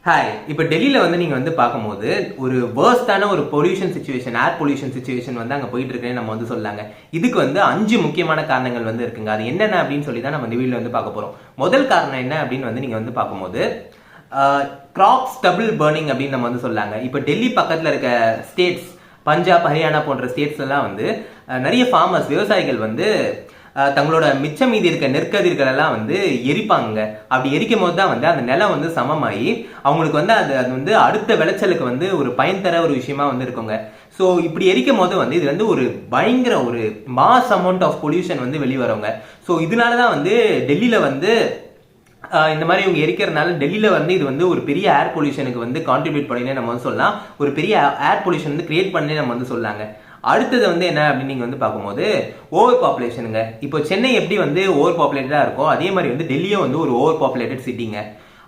Hi. இப்போ டெல்லியில் வந்து நீங்கள் வந்து பார்க்கும்போது ஒரு வேர்ஸ்டான ஒரு pollution situation, air pollution situation வந்து அங்கே போயிட்டு இருக்குன்னு நம்ம வந்து சொல்லாங்க. இதுக்கு வந்து 5 முக்கியமான காரணங்கள் வந்து இருக்குங்க. அது என்னென்ன அப்படின்னு சொல்லி தான் நம்ம இந்த வீடியோவில் வந்து பார்க்க போகிறோம். முதல் காரணம் என்ன அப்படின்னு வந்து நீங்கள் வந்து பார்க்கும்போது கிராப் ஸ்டபிள் பர்னிங் அப்படின்னு நம்ம வந்து சொல்லாங்க. இப்போ டெல்லி பக்கத்தில் இருக்க ஸ்டேட்ஸ், பஞ்சாப், ஹரியானா போன்ற ஸ்டேட்ஸ் எல்லாம் வந்து நிறைய ஃபார்மர்ஸ், விவசாயிகள் வந்து தங்களோட மிச்சம் மீதி இருக்க நெற்கதிர்கள் எல்லாம் வந்து எரிப்பாங்க. அப்படி எரிக்கும் போது தான் வந்து அந்த நிலம் வந்து சமமாகி அவங்களுக்கு வந்து அது வந்து அடுத்த விளைச்சலுக்கு வந்து ஒரு பயன் தர ஒரு விஷயமா வந்து இருக்குங்க. ஸோ இப்படி எரிக்கும் போது வந்து இது வந்து ஒரு பயங்கர ஒரு மாஸ் அமௌண்ட் ஆஃப் பொல்யூஷன் வந்து வெளிவரவங்க. ஸோ இதனால தான் வந்து டெல்லியில் வந்து இந்த மாதிரி இவங்க எரிக்கிறதுனால டெல்லியில் வந்து இது வந்து ஒரு பெரிய ஏர் பொல்யூஷனுக்கு வந்து கான்ட்ரிபியூட் பண்ணினே நம்ம வந்து சொல்லலாம். ஒரு பெரிய ஏர் பொல்யூஷன் வந்து கிரியேட் பண்ணே நம்ம வந்து சொல்லாங்க. அடுத்தது வந்து என்ன அப்படின்னு நீங்கள் வந்து பார்க்கும்போது ஓவர் பாப்புலேஷனுங்க. இப்போ சென்னை எப்படி வந்து ஓவர் பாப்புலேட்டடாக இருக்கோ அதே மாதிரி வந்து டெல்லியும் வந்து ஒரு ஓவர் பாப்புலேட்டட் சிட்டிங்க.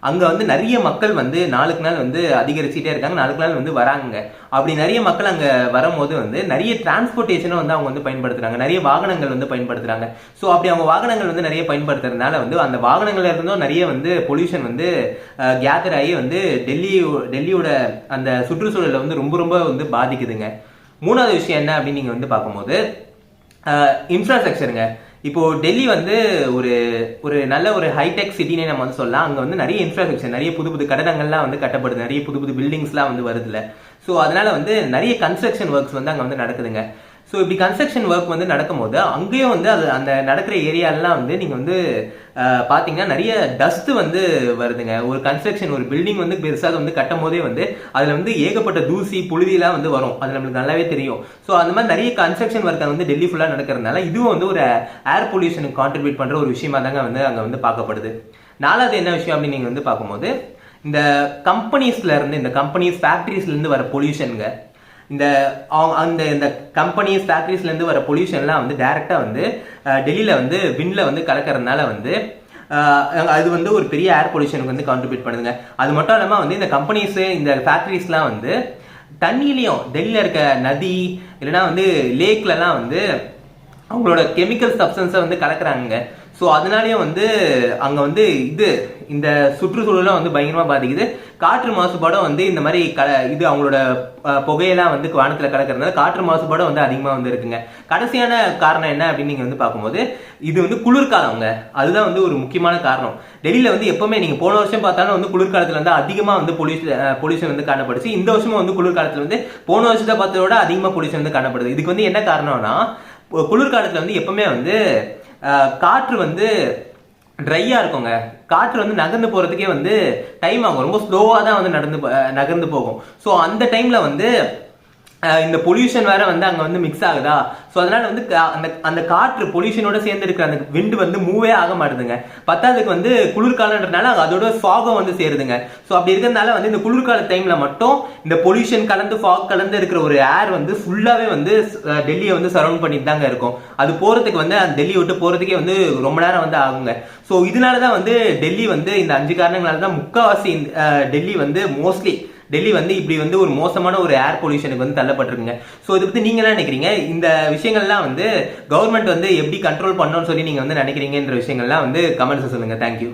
அங்கே வந்து நிறைய மக்கள் வந்து நாளுக்கு நாள் வந்து அதிகரிச்சுட்டே இருக்காங்க, நாளுக்கு நாள் வந்து வராங்க. அப்படி நிறைய மக்கள் அங்கே வரும்போது வந்து நிறைய டிரான்ஸ்போர்ட்டேஷனும் வந்து அவங்க வந்து பயன்படுத்துகிறாங்க, நிறைய வாகனங்கள் வந்து பயன்படுத்துகிறாங்க. ஸோ அப்படி அவங்க வாகனங்கள் வந்து நிறைய பயன்படுத்துறதுனால வந்து அந்த வாகனங்கள்ல இருந்தும் நிறைய வந்து பொல்யூஷன் வந்து கேதர் ஆகி வந்து டெல்லியோட அந்த சுற்றுச்சூழலை வந்து ரொம்ப ரொம்ப வந்து பாதிக்குதுங்க. மூணாவது விஷயம் என்ன அப்படின்னு நீங்கள் வந்து பார்க்கும்போது இன்ஃப்ராஸ்ட்ரக்சருங்க. இப்போ டெல்லி வந்து ஒரு ஒரு நல்ல ஒரு ஹைடெக் சிட்டினே நம்ம வந்து சொல்லலாம். அங்கே வந்து நிறைய இன்ஃப்ராஸ்ட்ரக்சர், நிறைய புது புது கட்டடங்கள்லாம் வந்து கட்டப்படுது, நிறைய புது புது பில்டிங்ஸ்லாம் வந்து வருதுல்ல. ஸோ அதனால வந்து நிறைய கன்ஸ்ட்ரக்ஷன் ஒர்க்ஸ் வந்து அங்கே வந்து நடக்குதுங்க. ஸோ இப்படி கன்ஸ்ட்ரக்ஷன் ஒர்க் வந்து நடக்கும்போது அங்கேயும் வந்து அது அந்த நடக்கிற ஏரியாலாம் வந்து நீங்கள் வந்து பார்த்தீங்கன்னா நிறைய டஸ்ட் வந்து வருதுங்க. ஒரு கன்ஸ்ட்ரக்ஷன், ஒரு பில்டிங் வந்து பெருசாக வந்து கட்டும் போதே வந்து அதில் வந்து ஏகப்பட்ட தூசி புழுதியெல்லாம் வந்து வரும். அது நம்மளுக்கு நல்லாவே தெரியும். ஸோ அந்த மாதிரி நிறைய கன்ஸ்ட்ரக்ஷன் ஒர்க் வந்து டெல்லி ஃபுல்லாக நடக்கிறதுனால இதுவும் வந்து ஒரு ஏர் பொல்யூஷனுக்கு கான்ட்ரிபியூட் பண்ணுற ஒரு விஷயமா தாங்க வந்து அங்கே வந்து பார்க்கப்படுது. நாலாவது என்ன விஷயம் அப்படின்னு நீங்கள் வந்து பார்க்கும்போது இந்த கம்பெனிஸ்லேருந்து, இந்த கம்பெனிஸ் ஃபேக்ட்ரிஸ்லேருந்து வர பொல்யூஷனுங்க. இந்த கம்பெனிஸ் ஃபேக்ட்ரிஸ்லேருந்து வர பொல்யூஷன்லாம் வந்து டைரெக்டாக வந்து டெல்லியில் வந்து விண்ணில் வந்து கலக்கிறதுனால வந்து அது வந்து ஒரு பெரிய ஏர் பொல்யூஷனுக்கு வந்து கான்ட்ரிபியூட் பண்ணுதுங்க. அது மட்டும் இல்லாமல் வந்து இந்த கம்பெனிஸு, இந்த ஃபேக்ட்ரிஸ்லாம் வந்து தண்ணியிலையும், டெல்லியில் இருக்க நதி இல்லைன்னா வந்து லேக்லலாம் வந்து அவங்களோட கெமிக்கல் சப்ஸ்டன்ஸை வந்து கலக்குறாங்க. ஸோ அதனாலேயும் வந்து அங்கே வந்து இந்த சுற்றுச்சூழலும் வந்து பயங்கரமாக பாதிக்குது. காற்று மாசுபாடும் வந்து இந்த மாதிரி இது அவங்களோட புகையெல்லாம் வந்து வானத்தில் கலக்கிறதுனால காற்று மாசுபாடும் வந்து அதிகமாக வந்து இருக்குங்க. கடைசியான காரணம் என்ன அப்படின்னு நீங்கள் வந்து பார்க்கும்போது இது வந்து குளிர்காலங்க. அதுதான் வந்து ஒரு முக்கியமான காரணம். டெல்லியில் வந்து எப்பவுமே நீங்கள் போன வருஷம் பார்த்தாலும் வந்து குளிர்காலத்தில் வந்து அதிகமாக வந்து பொல்யூஷன் வந்து காணப்படுச்சு. இந்த வருஷமும் வந்து குளிர்காலத்தில் வந்து போன வருஷத்தை பார்த்ததை விட அதிகமாக பொல்யூஷன் வந்து காணப்படுது. இதுக்கு வந்து என்ன காரணம்னா குளிர்காலத்தில் வந்து எப்பவுமே வந்து காற்று வந்து ட்ரையாக இருக்குங்க. காற்று வந்து நகர்ந்து போகிறதுக்கே வந்து டைம் ஆகும், ரொம்ப ஸ்லோவாக தான் வந்து நகர்ந்து போகும். ஸோ அந்த டைமில் வந்து இந்த பொல்யூஷன் வேற வந்து அங்கே வந்து மிக்ஸ் ஆகுதா. ஸோ அதனால வந்து அந்த காற்று பொல்யூஷனோட சேர்ந்து இருக்கிற அந்த விண்டு வந்து மூவே ஆக மாட்டுதுங்க. பத்தாவதுக்கு வந்து குளிர்காலன்றதுனால அதோட ஃபாகும் வந்து சேருதுங்க. ஸோ அப்படி இருக்கிறதுனால வந்து இந்த குளிர்கால டைம்ல மட்டும் இந்த பொல்யூஷன் கலந்து ஃபாக் கலந்து இருக்கிற ஒரு ஏர் வந்து ஃபுல்லாவே வந்து டெல்லியை வந்து சரௌண்ட் பண்ணிட்டு தாங்க இருக்கும். அது போறதுக்கு வந்து அந்த டெல்லி விட்டு போறதுக்கே வந்து ரொம்ப நேரம் வந்து ஆகுங்க. ஸோ இதனாலதான் வந்து டெல்லி வந்து இந்த 5 காரணங்களால தான் முக்கால்வாசி டெல்லி வந்து டெல்லி வந்து இப்படி வந்து ஒரு மோசமான ஒரு ஏர் பொல்யூஷனுக்கு வந்து தள்ளப்பட்டிருக்குங்க. ஸோ இதை பற்றி நீங்கள் என்ன நினைக்கிறீங்க? இந்த விஷயங்கள்லாம் வந்து கவர்மெண்ட் வந்து எப்படி கண்ட்ரோல் பண்ணணும்னு சொல்லி நீங்கள் வந்து நினைக்கிறீங்கன்ற விஷயங்கள்லாம் வந்து கமெண்ட்ஸ் சொல்லுங்கள். தேங்க்யூ.